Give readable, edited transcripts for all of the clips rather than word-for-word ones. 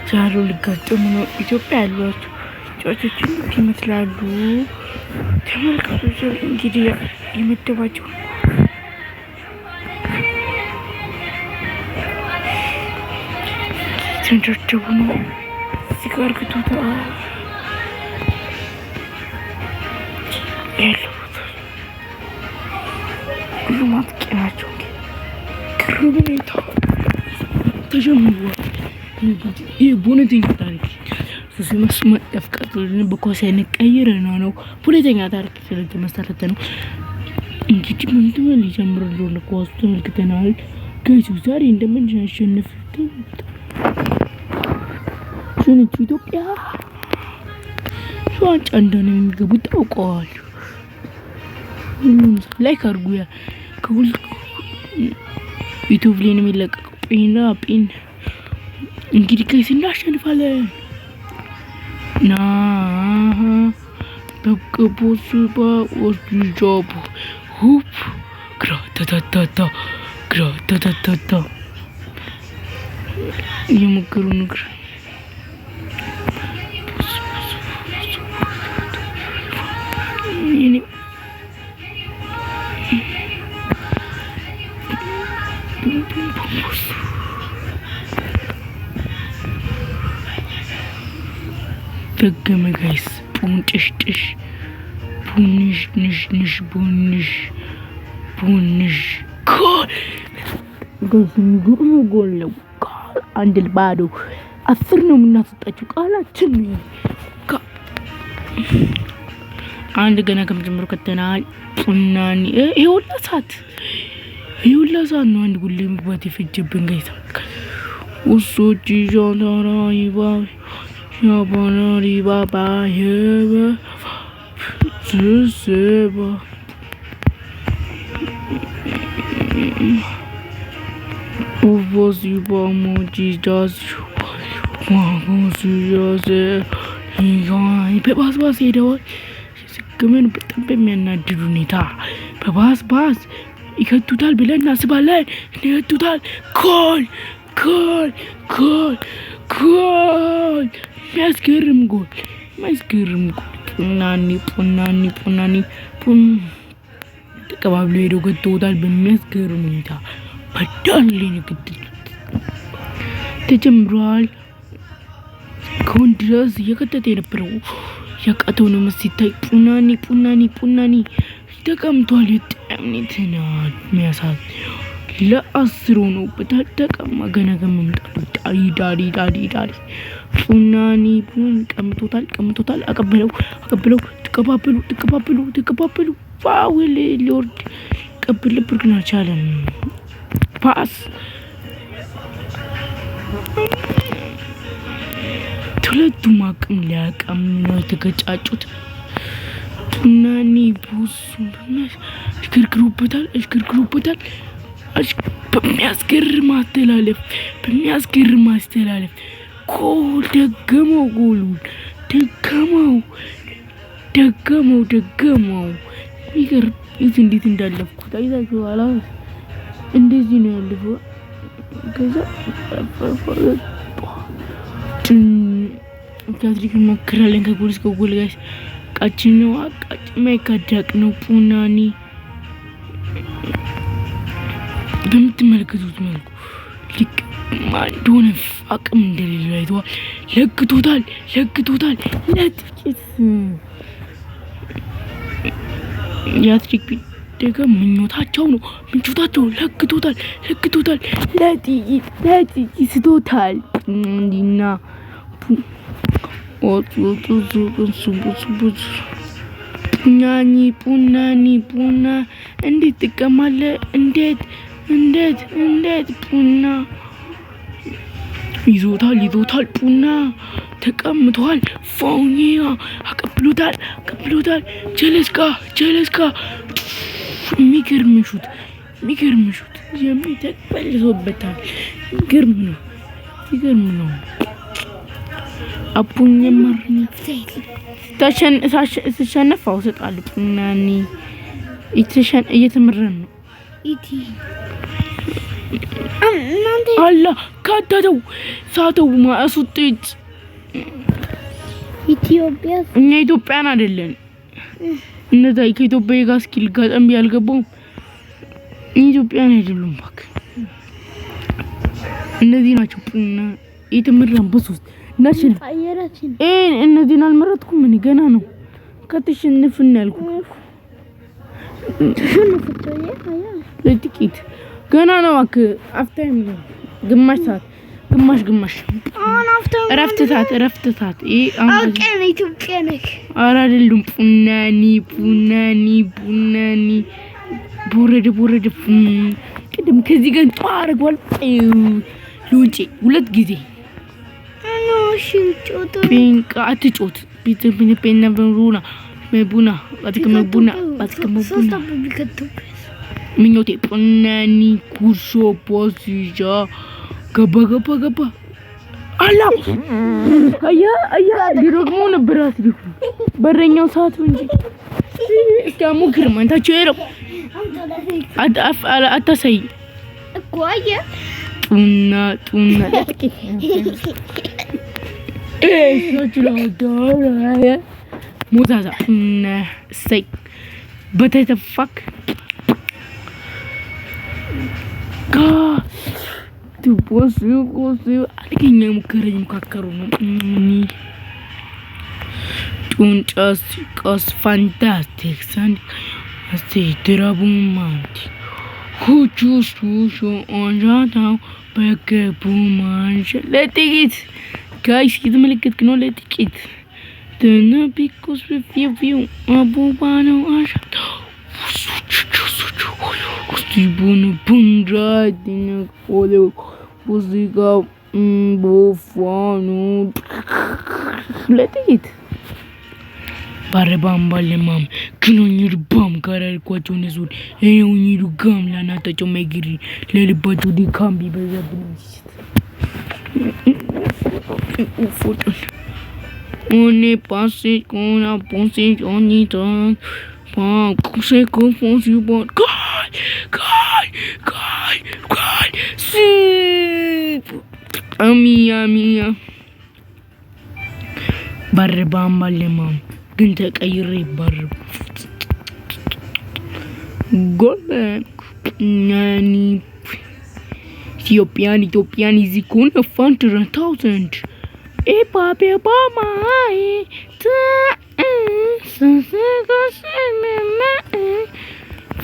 ዛሬ ልገጥም ነው። ኢትዮጵያ ያሏቸው ጨዋቾችን ይመስላሉ። ተመልካቾች እንግዲህ የመደባቸው ተንደርደቡ ነው። እዚህ ጋር ግቶታ ያሉት ሁሉም አጥቂ ናቸው። ክሩቤታ ተጀምሯል። ይህ በእውነተኛ ታሪክ መስመር ያፍቃጥልን በኳስ ያንቀይረ ነው። በእውነተኛ ታሪክ ስለተመሰረተ ነው። እንግዲህ ምን ሊጀምር እንደሆነ ኳሱ ተመልክተናል። ጋይስ ዛሬ እንደምናሸንፍ ኢትዮጵያ ዋንጫ እንደሆነ የሚገቡት ታውቀዋል። ሁሉም ላይክ አድርጉ። ያ ከሁሉ ዩቲዩብ ላይ ነው የሚለቀቀው። ጲን እንግዲህ ጋይስ እናሸንፋለን። ና በቀቦስባ ወስጆብ ሁፕ ግራታታታ የሞከሩ ነገር ደገመ ጋይስ ፑንጥሽ ቡንሽ ጎል ጋይስ የሚገርም ጎል ነው። አንድ ለባዶ 10 ነው የምናስወጣቸው ቃላችን። አንድ ገና ከመጀመሩ ከተናል ጡናኒ ይሁላ ሰዓት ነው አንድ ጉሌ መግባት የፈጀብን ጋይስ ወሶጂ ጆንራይባ ያባናሪባ ባየበ ዝዘባ ኡቮዚባ ሞጂዳዝ ዋጎዚያዘ ይጋይ በባስ ሄደዋል። ግን በጣም በሚያናድድ ሁኔታ በባስ ይከቱታል ብለን እናስባለን። ይከቱታል። ጎል የሚያስገርም ጎል ፑናኒ ተቀባብሎ ሄደው ከተውታል በሚያስገርም ሁኔታ። በዳንሌ ንግድ ተጀምሯል። ከወንድ ድረስ እየከተተ የነበረው ያቃተው ነው ሲታይ ፑናኒ ተቀምጧል። የጠምኔትና ሚያሳዝ ለ10 ነው በተጠቀማ ገና መምጣቱ ዳሪ ፑናኒ ቀምቶታል። አቀበለው ተቀባበሉ ፋውል ሎርድ ቀብል ብርግና ቻለም ፓስ ሁለቱም አቅም ሊያቀም ነው የተገጫጩት። ጡናኒ ቡስ እሽክርክሩበታል። በሚያስገርም አስተላለፍ ጎል ደገመው። ይገርም እንዴት እንዳለፍኩት አይታችኋል። እንደዚህ ነው ያለፈው። ከዛ ካትሪክ ሞክራለን ከጎል እስከ ጎል ጋይስ ቃጭን ማይካዳቅ ነው። ፑናኒ በምትመለከቱት መልኩ እንደሆነ አቅም እንደሌለው አይተዋል። ለግቶታል። ለጥቂት የካትሪክ ቢደገም ምኞታቸው ለግቶታል። ለጥቂት ስቶታል። እንዲና ፑና እንዴት ትቀማለህ? እንዴት ፑና ይዞታል። ፑና ተቀምጧል። ፋውኒያ አቀብሎታል። ጀለስካ የሚገርም ሹት የሚተቀበልሶበታል። ይገርም ነው። አፑኝ ማርኒ ተሸነፈ አውሰጣለሁ። ፑናኒ እየተመረን ነው። الله كاتدو ساتو ما أسوتيت ኢትዮጵያ እኛ ኢትዮጵያን አይደለን እነዛ ከኢትዮጵያ ጋር ስኪል ጋጠም ያልገባው ኢትዮጵያን አይደሉም ባክ እነዚህ ናቸው እና ኢትምራን በሶስት ናሽል አየራችን እነዚህን አልመረጥኩም እኔ ገና ነው ከተሸነፍን ያልኩ ተሸነፍኩኝ አያ ለጥቂት ገና ነው ባክ አፍታይም ግማሽ ሰዓት ግማሽ እረፍት ሰዓት አውቀን ኢትዮጵያ ነክ አራደሉም ቡናኒ ቦረደ ቅድም ከዚህ ጋር ጧርጓል ሉንጪ ሁለት ጊዜ ጮቶ ፒንካ አትጮት ቢተብነ ቡና አትከመቡና ምኞቴ ቡናኒ ኩሾ ፖሲጃ ገባ አላ አያ ዲሮግሞ ነብራት ዲኩ በረኛው ሰዓት እንጂ እስካሙ ግርማንታቸው ይረው አታሳይ እኮ አየ ጡና ሰችላዳራ ሙዛዛ ሰይ በተተፋክ ኮሱ አለኛ ሙከረኝ ሙካከሩ ነው ጡንጫስ ቆስ ፋንታስቲክ ሳንድ አስቴ ድራቡማንት ሁቹስ አንጃታው በከቡማንሽ ለጥቂት ጋይስ ይተመለከትክ ነው ለጥቂት ተነቢኩስ ፊው አቡባኖ አሻቶ ቡንድራዲነ ኦሎ ሙዚቃ ቦፋኑ ለጥቂት ባረባምባለማም ክኖኝር ባም ካራልኳቸው ነሱን እኔውኝሩ ጋም ላናታቸው ማይግሪ ለልባቸው ዲካም ቢበዛብን ፎቶን ኦኔ ፓሴ ኮና ፖሴ ኦኒታ ቁሴ ኮፎሲ ቦን ጋይ ሲ አሚያ ባረባምባለማም ግን ተቀይሬ ባረብ ጎልናኒ ኢትዮጵያን ይዚኩን ፋንትራ 1000 ኤፓፔ ባማይ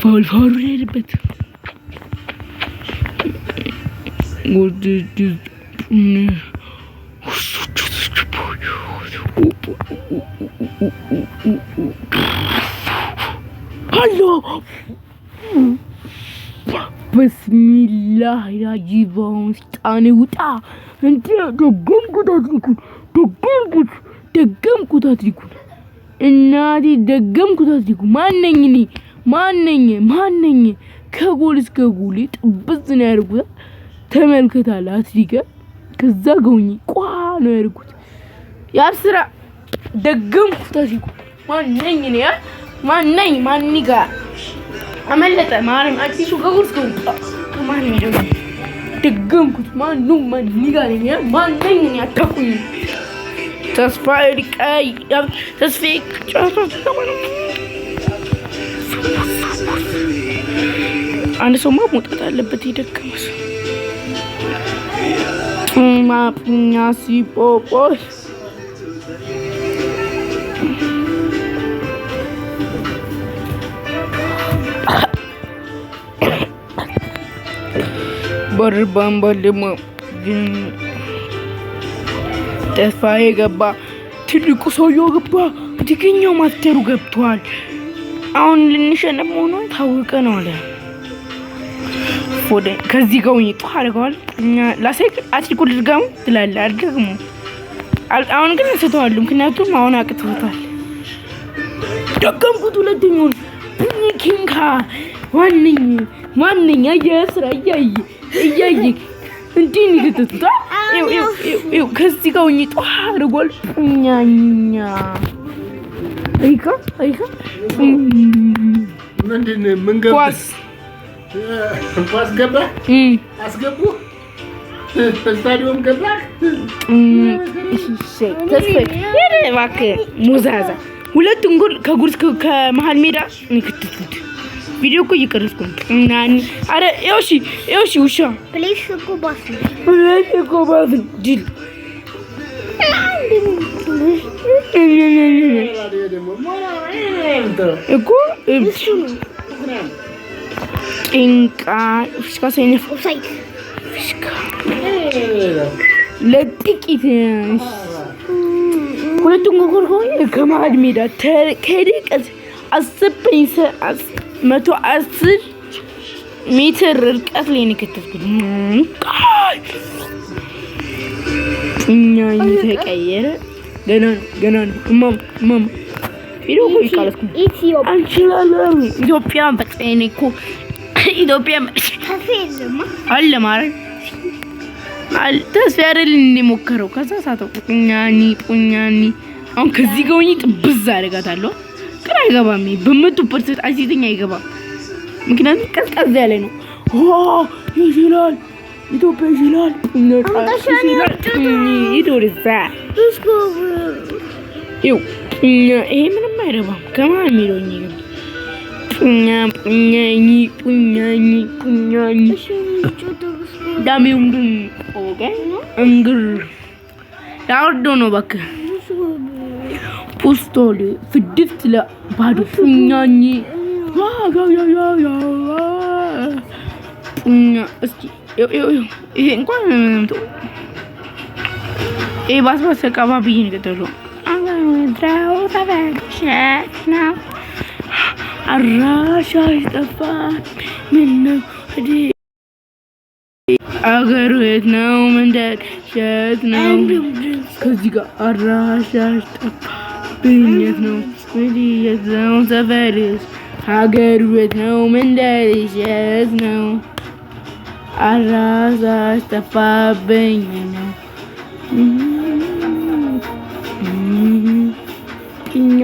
ፋውል ለበት Hallo! Bismillah ya jibon stane wuta. Ante ደገምኩት አትሪኩ እናቴ ደገምኩት አትሪኩ ማነኝ ከጎል እስከ ጎል ጥብዝ ነው ያርጉት ተመልከታለ አትሪከ ከዛ ገውኝ ቋ ነው ያርጉት ያብስራ ደገምኩት አትሪኩ ማንኛ አመለጠ ማርያም አክሲሱ ከጎል እስከ ጎል ማን ነው ደገምኩት ማንኛ ነኝ ማንኝ ያጣኩኝ ተስፋዬ ሊቀይ ተስፋዬ አንድ ሰው መውጣት አለበት ይደከመስ ማፕኛ ሲፖፖይ በርባምባለማ ተስፋዬ ገባ ትልቁ ሰውዬው ገባ ትግኛው ማስተሩ ገብቷል አሁን ልንሸነፍ ሆኖ ታወቀ ነው አለ ፎደ ከዚህ ጋር ወይ ጧርጓል እኛ ላሴክ አትሪኩ ልድጋሙ ትላለ አድርገሙ አሁን ግን እንስተዋል ምክንያቱም አሁን አቅጥቶታል ደገምኩት ሁለተኛው ኪንካ ዋንኛ ያስራ እያየ እንዴ ንግጥታ ይው ከዚህ ጋር ወይ ጧርጓል ኛኛ አይካ ምንድነው ምን ገባ አስገባ አስገቡ ስታዲዮም ገባ ተስፋዬ እባክህ ሙዛዛ ሁለቱን ጎል ከጉርስ ከመሃል ሜዳ ንክትት ቪዲዮ እኮ እየቀረጽኩ ነው። አረ እሺ ውሻ ፕሊስ እኮ ባስ ዲል እኮ ጭንቃ ፍሽካ ሳይነፍ ፍሽካ ለጥቂት ሁለቱን ጎል ከመሃል ሜዳ ከርቀት 110 ሜትር ርቀት ላይ ነው ከተስኩት። እኛ ተቀየረ ገና ነው ማማ ቪዲዮ እኮ ይቃለስኩ አንችላለን። ኢትዮጵያ በጤኔ እኮ ኢትዮጵያ አለ ማለት ተስፋ አይደል እንደሞከረው ከዛ ሳተው ቁኛኒ አሁን ከዚህ ጋር ጥብዝ አደርጋታለሁ። ግን አይገባም። በ100% አይሲተኛ አይገባም። ምክንያቱም ቀዝቀዝ ያለ ነው። ይችላል ኢትዮጵያ ይችላል። ይሄ ምንም አይረባም። ከማን የሚለውኝ ዳሜውም ግን እንግር ዳውዶ ነው እባክህ ፖስቶል ፍድፍት ለባዶ ኛኝ እስኪ ይሄ እንኳን ይሄ ባስባስ አካባቢ ነው አራሻ ይጠፋ ምነው አገሩ የት ነው? መንደር የት ነው? ከዚህ ጋር አራሻ ይጠፋ ብኝት ነው የት ነው? ሰፈርስ ሀገሩ የት ነው? መንደር የት ነው? አራሻ ይጠፋብኝ ነው ፒኛ